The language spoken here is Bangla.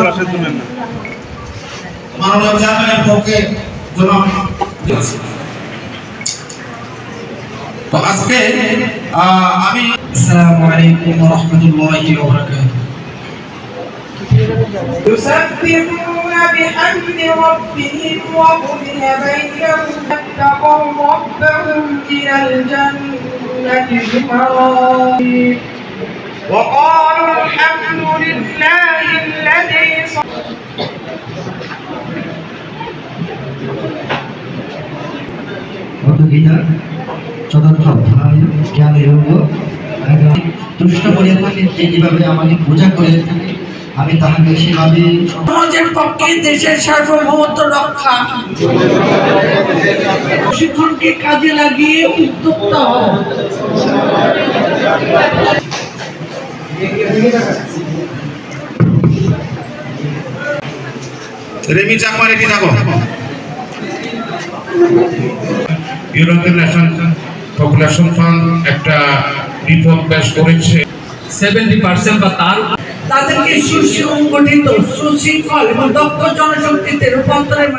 বাসে তুলেন না। মাননীয় চেয়ারম্যানের পক্ষে তো আজকে আমি আসসালামু আলাইকুম ওয়া রাহমাতুল্লাহি ওয়া বারাকাতুহু يسبحون بحمد ربهم وقضي بينهم واتقوا ربهم إلى الجنة زمرا وقالوا الحمد لله الذي চতুর্থ অধ্যায় জ্ঞানের দুষ্ট করে থাকে যেভাবে আমাকে পূজা করে থাকে আমি তাহাকে সেভাবে সমাজের পক্ষে দেশের সার্বভৌমত্ব রক্ষা প্রশিক্ষণকে কাজে লাগিয়ে উদ্যোক্তা হব। রেমি চাকমা রেডি থাকো। ইউরোপিয়ান ন্যাশনাল পপুলেশন ফান্ড একটা রিপোর্ট পেশ করেছে 70% বা তার তাদেরকে সুসংগঠিত সুশৃঙ্খল এবং দক্ষ জনশক্তিতে রূপান্তরের